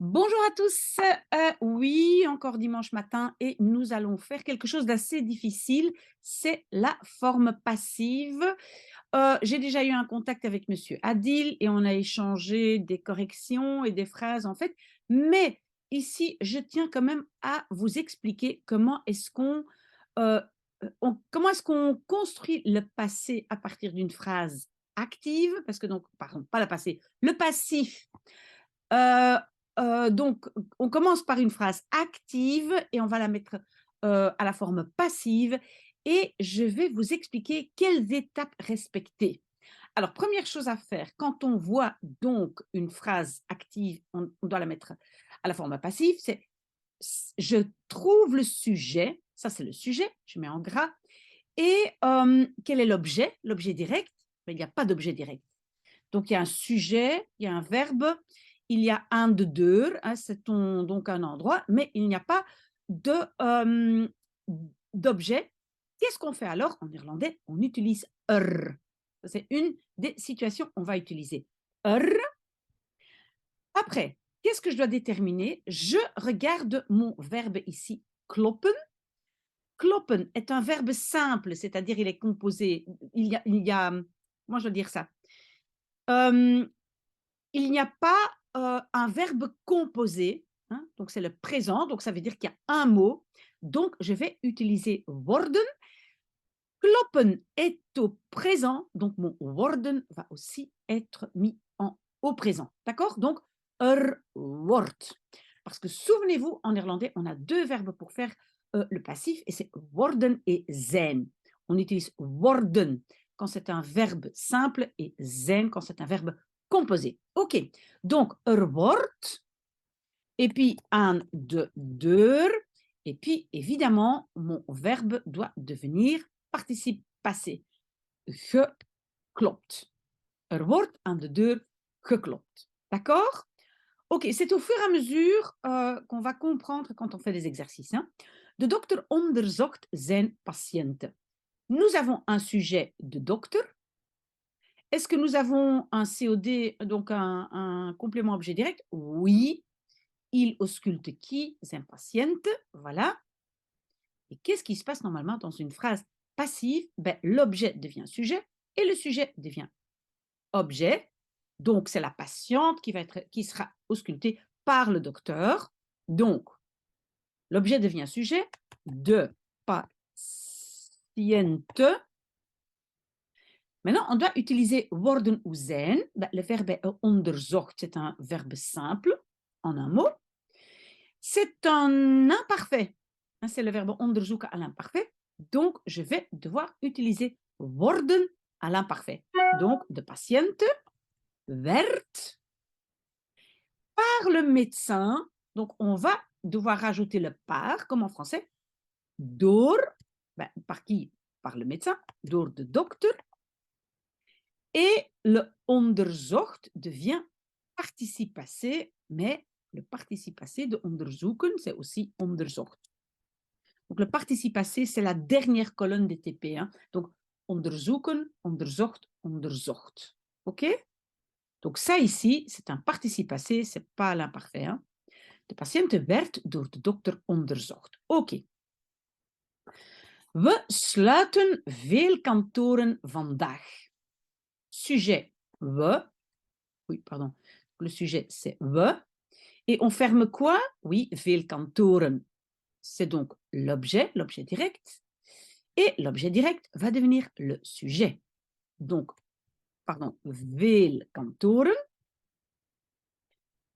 Bonjour à tous. Oui, encore dimanche matin et nous allons faire quelque chose d'assez difficile, c'est la forme passive. J'ai déjà eu un contact avec monsieur Adil et on a échangé des corrections et des phrases en fait, mais ici, je tiens quand même à vous expliquer heu comment est-ce qu'on construit le passé à partir d'une phrase active, parce que donc pardon, pas le passé, le passif. Heu donc on commence par une phrase active et on va la mettre, à la forme passive et je vais vous expliquer quelles étapes respecter. Alors première chose à faire, quand on voit donc une phrase active, on doit la mettre à la forme passive, c'est je trouve le sujet, ça c'est le sujet, je mets en gras et quel est l'objet? L'objet direct, ben, il n'y a pas d'objet direct. Donc il y a un sujet, il y a un verbe, il y a un de deux, hein, c'est donc un endroit, mais il n'y a pas de, d'objet. Qu'est-ce qu'on fait alors en irlandais? On utilise er. C'est une des situations, on va utiliser er. Après, qu'est-ce que je dois déterminer? Je regarde mon verbe ici, kloppen. Kloppen est un verbe simple, c'est-à-dire il est composé, comment je dois dire ça? Euh, Il n'y a pas, un verbe composé, hein, donc c'est le présent, donc ça veut dire qu'il y a un mot. Donc je vais utiliser worden. Kloppen est au présent, donc mon worden va aussi être mis au présent. D'accord? Donc wordt. Parce que souvenez-vous, en néerlandais, on a deux verbes pour faire le passif et c'est worden et zijn. On utilise worden quand c'est un verbe simple et zijn quand c'est un verbe composé. OK. Donc wordt, et puis un, de, deux, et puis évidemment, mon verbe doit devenir participe passé. Geklopt. Wordt aan de deur geklopt. D'accord? Ok, c'est au fur et à mesure qu'on va comprendre quand on fait des exercices. Hein. De dokter onderzocht zijn patiënten. Nous avons un sujet de docteur. Est-ce que nous avons un COD, donc un complément objet direct? Oui. Il ausculte qui? Zijn patiënten. Voilà. Et qu'est-ce qui se passe normalement dans une phrase passive? Ben, l'objet devient sujet et le sujet devient objet. Donc, c'est la patiente qui sera auscultée par le docteur. Donc, l'objet devient sujet de patiënte. Maintenant, on doit utiliser worden ou zijn. Ben, le verbe est onderzocht, c'est un verbe simple, en un mot. C'est un imparfait. Hein, c'est le verbe onderzoeken à l'imparfait. Donc, je vais devoir utiliser worden à l'imparfait. Donc, de patiënte werd par le médecin. Donc, on va devoir rajouter le par, comme en français. Door, ben, par qui? Par le médecin. Door de dokter. Et le onderzocht devient participe passé, mais le participe passé de onderzoeken, c'est aussi onderzocht. Donc, le participe passé, c'est la dernière colonne des TP. Hein. Donc, onderzoeken, onderzocht, onderzocht. OK? Donc, ça ici, c'est un participe passé, ce n'est pas l'imparfait. Hein. De patiënte werd door de dokter onderzocht. OK. We sluiten veel kantoren vandaag. Sujet, we. Oui, pardon. Le sujet, c'est we. Et on ferme quoi? Oui, veel kantoren. C'est donc l'objet direct. Et l'objet direct va devenir le sujet. Donc, pardon, veel kantoren.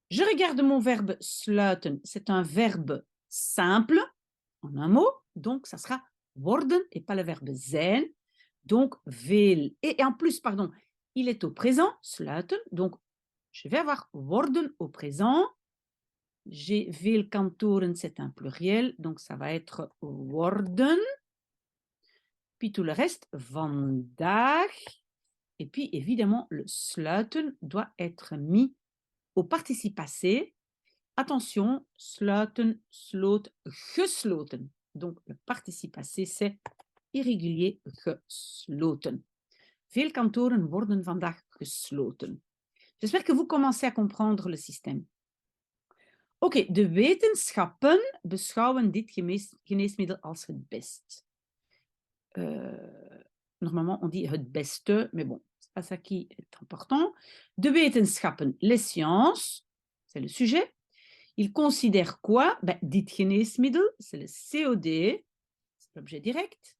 Je regarde mon verbe sluiten. C'est un verbe simple, en un mot. Donc, ça sera worden et pas le verbe zijn. Donc, veel. Et en plus, pardon, il est au présent, sluiten. Donc, je vais avoir worden au présent. J'ai veel kantoren, c'est un pluriel. Donc, ça va être worden. Puis tout le reste, vandaag. Et puis, évidemment, le sluiten doit être mis au participe passé. Attention, sluiten, sloot, gesloten. Donc, le participe passé, c'est irrégulier, gesloten. Veel kantoren worden vandaag gesloten. J'espère que vous commencez à comprendre le système. Oké, de wetenschappen beschouwen dit geneesmiddel als het best. Normalement, on dit het beste, mais bon, c'est pas ça qui est important. De wetenschappen, les sciences, c'est le sujet. Ils considèrent quoi? Ben, dit geneesmiddel, c'est le COD, c'est l'objet direct.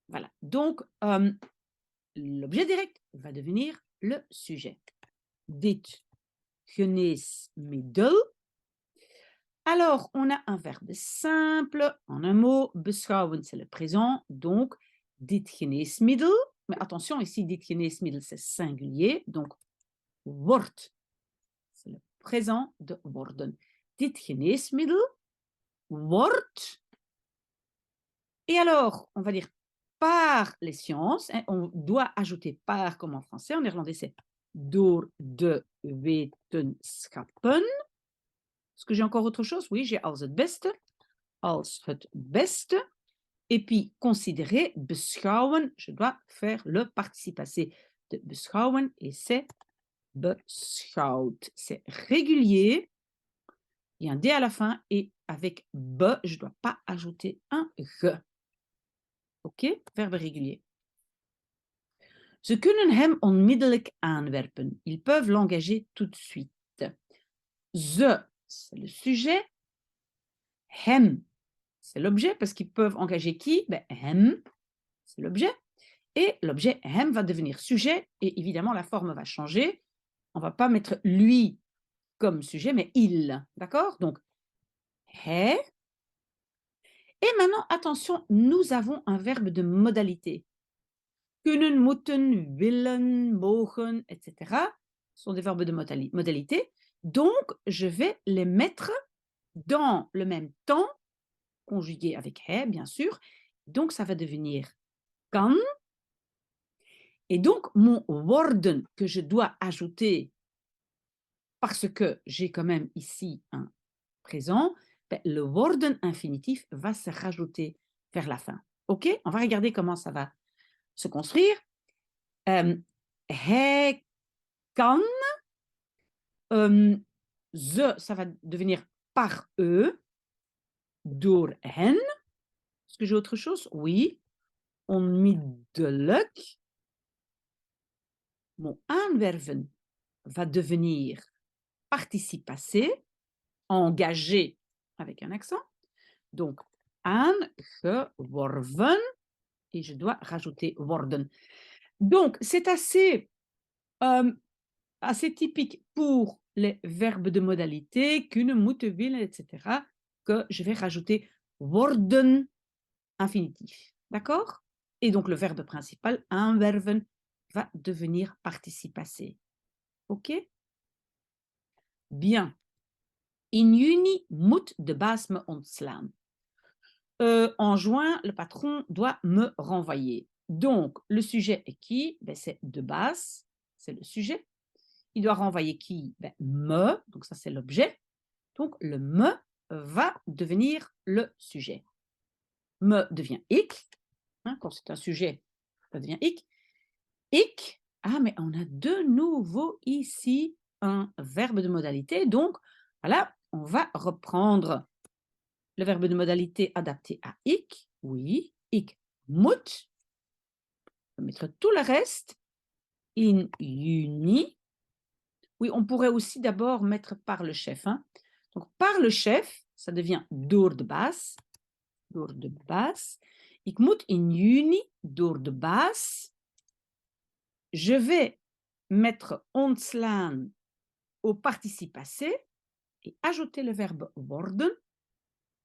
Voilà, donc l'objet direct va devenir le sujet. Dit geneesmiddel. Alors, on a un verbe simple, en un mot, beschouwen, c'est le présent, donc dit geneesmiddel, mais attention, ici, dit geneesmiddel, c'est singulier, donc wordt, c'est le présent de worden. Dit geneesmiddel wordt, et alors, on va dire par les sciences, hein, on doit ajouter par comme en français, en néerlandais, c'est door de wetenschappen. Est-ce que j'ai encore autre chose? Oui, j'ai als het beste. Als het beste. Et puis, considérer, beschouwen, je dois faire le participe passé de beschouwen et c'est beschouwd. C'est régulier. Il y a un D à la fin et avec be, je ne dois pas ajouter un ge. OK? Verbe régulier. Ze kunnen hem onmiddellijk aanwerpen. Ils peuvent l'engager tout de suite. Ze, c'est le sujet. Hem, c'est l'objet parce qu'ils peuvent engager qui? Ben, hem, c'est l'objet. Et l'objet hem va devenir sujet et évidemment la forme va changer. On ne va pas mettre lui comme sujet, mais il. D'accord? Donc, hij. Et maintenant, attention, nous avons un verbe de modalité. Kunnen, moeten, willen, mogen, etc. Ce sont des verbes de modalité. Donc, je vais les mettre dans le même temps, conjugué avec hij, bien sûr. Donc, ça va devenir kan. Et donc, mon worden que je dois ajouter, parce que j'ai quand même ici un présent, ben, le worden infinitif va se rajouter vers la fin. OK? On va regarder comment ça va se construire. Hij kan. Ze, ça va devenir par eux. Door hen. Est-ce que j'ai autre chose? Oui. Onmiddellijk. Mon aanwerven va devenir participe passé, engagé avec un accent. Donc, aangeworven, et je dois rajouter worden. Donc, c'est assez typique pour les verbes de modalité, kunnen, moeten, willen, etc., que je vais rajouter worden infinitif. D'accord? Et donc, le verbe principal, aanwerven, va devenir participe passé. OK? Bien. In juni moet de baas me ontslaan. En juin, le patron doit me renvoyer. Donc, le sujet est qui? Ben, c'est de base, c'est le sujet. Il doit renvoyer qui? Ben, me, donc ça c'est l'objet. Donc, le me va devenir le sujet. Me devient ik. Hein, quand c'est un sujet, ça devient ik. Ik, ah, mais on a de nouveau ici un verbe de modalité. Donc, voilà, on va reprendre le verbe de modalité adapté à ik. Oui, ik moet. On va mettre tout le reste. In juni. Oui, on pourrait aussi d'abord mettre par le chef. Hein. Donc, par le chef, ça devient door de baas. Door de baas. Ik moet in juni door de baas. Je vais mettre ontslaan au participe passé et ajouter le verbe worden.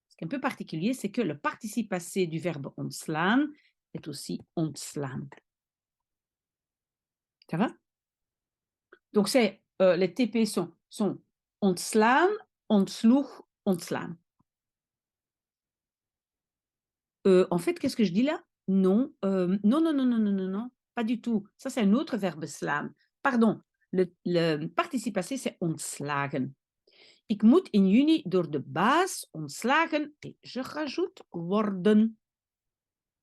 Ce qui est un peu particulier, c'est que le participe passé du verbe ontslaan est aussi ontslaan. Ça va? Donc, les TP sont ontslaan, ontsloeg, ontslaan. En fait, qu'est-ce que je dis là? Non, non, non, non, non, non, non, non, pas du tout. Ça, c'est un autre verbe slaan. Pardon, le participe passé, c'est ontslagen. Ik moet in juni door de baas ontslagen et je rajoute worden.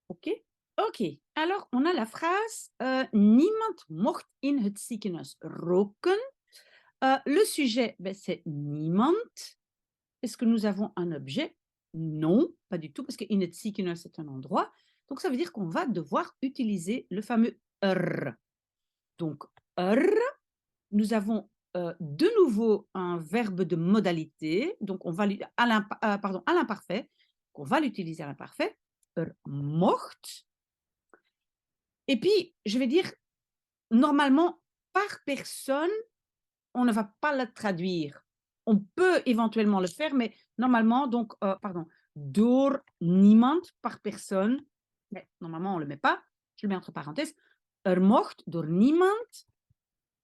OK? OK. Alors, on a la phrase niemand mocht in het ziekenhuis roken. Le sujet, ben, c'est niemand. est-ce que nous avons un objet? Non, pas du tout, parce que in het ziekenhuis, c'est un endroit. Donc, ça veut dire qu'on va devoir utiliser le fameux er. Donc, er, nous avons de nouveau un verbe de modalité. Donc, on va à l'imparfait. On va l'utiliser à l'imparfait. Er mocht. Et puis, je vais dire, normalement, par personne, on ne va pas le traduire. On peut éventuellement le faire, mais normalement, donc, door niemand, par personne, mais normalement, on ne le met pas. Je le mets entre parenthèses. Er mocht door niemand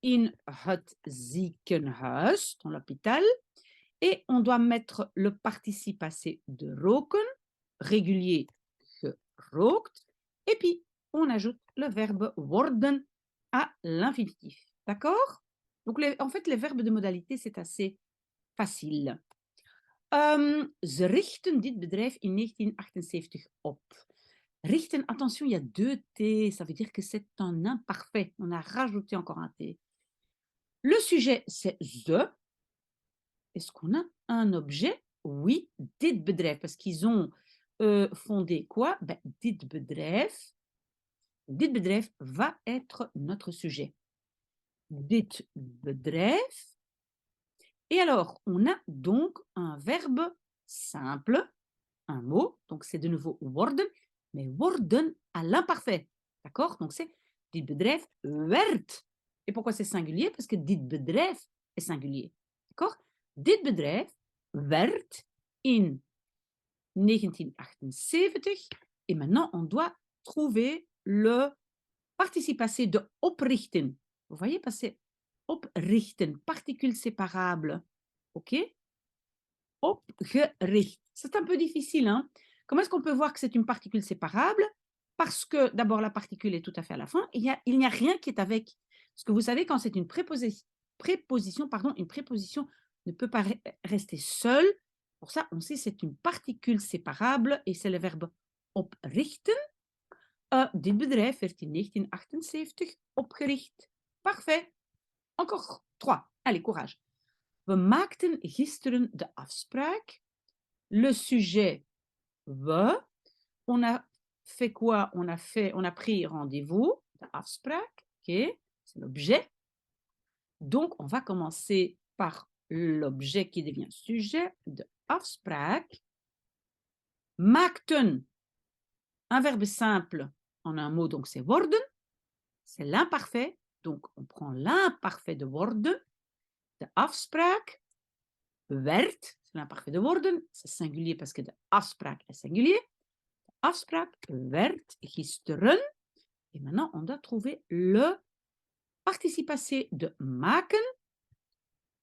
in het ziekenhuis, dans l'hôpital, et on doit mettre le participe passé de roken, régulier, gerookt, et puis on ajoute le verbe worden à l'infinitif. D'accord? Donc, en fait, les verbes de modalité, c'est assez facile. Ze richten dit bedrijf in 1978 op. Richten, attention, il y a deux T, ça veut dire que c'est un imparfait. On a rajouté encore un T. Le sujet, c'est ze. Est-ce qu'on a un objet? Oui, dit bedrijf, parce qu'ils ont fondé quoi? Ben, dit bedrijf va être notre sujet. Dit bedrijf. Et alors, on a donc un verbe simple, un mot, donc c'est de nouveau worden, mais worden à l'imparfait. D'accord? Donc c'est dit bedrijf werd. Et pourquoi c'est singulier? Parce que dit bedrijf est singulier. D'accord? Dit bedrijf werd in 1978. Et maintenant, on doit trouver le participe passé de oprichten. Vous voyez, parce que oprichten, particule séparable. OK? Opgericht. C'est un peu difficile, hein? Comment est-ce qu'on peut voir que c'est une particule séparable? Parce que d'abord, la particule est tout à fait à la fin. Il n'y a rien qui est avec. Parce que vous savez, quand c'est une préposition, une préposition ne peut pas rester seule. Pour ça, on sait que c'est une particule séparable et c'est le verbe oprichten. Dit bedrijf werd in 1978 opgericht. Parfait. Encore 3. Allez, courage. We maakten gisteren de afspraak. Le sujet, we. On a fait quoi? On a pris rendez-vous. De afspraak. OK. C'est l'objet. Donc, on va commencer par l'objet qui devient sujet de afspraak. Maakten. Un verbe simple en un mot, donc c'est worden. C'est l'imparfait. Donc, on prend l'imparfait de worden. De afspraak. Werd, c'est l'imparfait de worden. C'est singulier parce que de afspraak est singulier. De afspraak werd gisteren. Et maintenant, on doit trouver le participe passé de maken.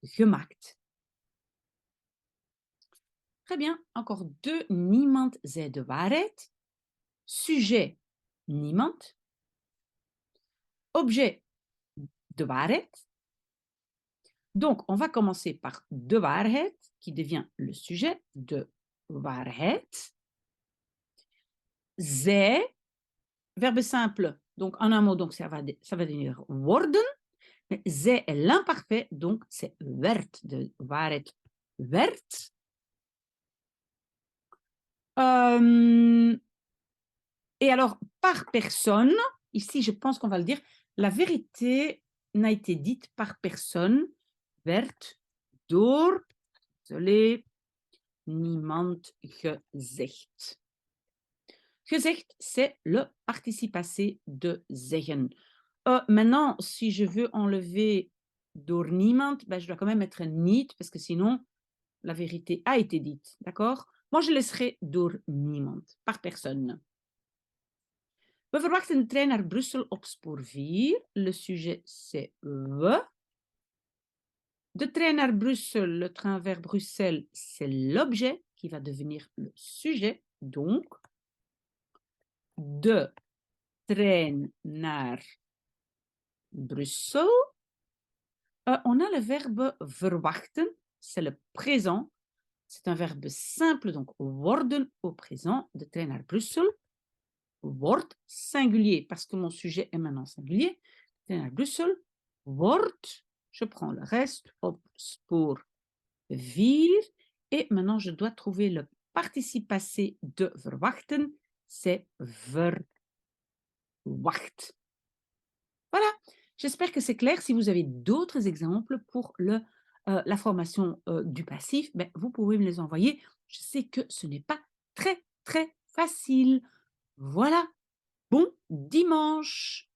Gemaakt. Très bien. Encore 2. Niemand zei de waarheid. Sujet, niemand. Objet, de waarheid. Donc, on va commencer par de waarheid, qui devient le sujet de waarheid. Zij, verbe simple, donc en un mot, donc ça va devenir worden. Mais zij est l'imparfait, donc c'est werd, de waarheid werd. Et alors, par personne, ici, je pense qu'on va le dire, la vérité n'a été dite par personne, werd door, désolé, niemand gezegd. Gezegd, c'est le participe passé de zeggen. Maintenant, si je veux enlever door niemand, ben, je dois quand même mettre niet, parce que sinon, la vérité a été dite. D'accord? Moi, je laisserai door niemand, par personne. We verwachten de trein naar Brussel op spoor 4. Le sujet, c'est we. De trein naar Brussel, le train vers Bruxelles, c'est l'objet qui va devenir le sujet. Donc, de trein naar Brussel. On a le verbe verwachten, c'est le présent. C'est un verbe simple, donc worden au présent, de trein naar Brussel. Wordt singulier, parce que mon sujet est maintenant singulier. Trein naar Brussel. Wordt, je prends le reste, op spoor 4. et maintenant je dois trouver le participe passé de verwachten, c'est verwacht. Voilà, j'espère que c'est clair. Si vous avez d'autres exemples pour la formation, du passif, beh, vous pouvez me les envoyer. Je sais que ce n'est pas très, très facile. Voilà, bon dimanche!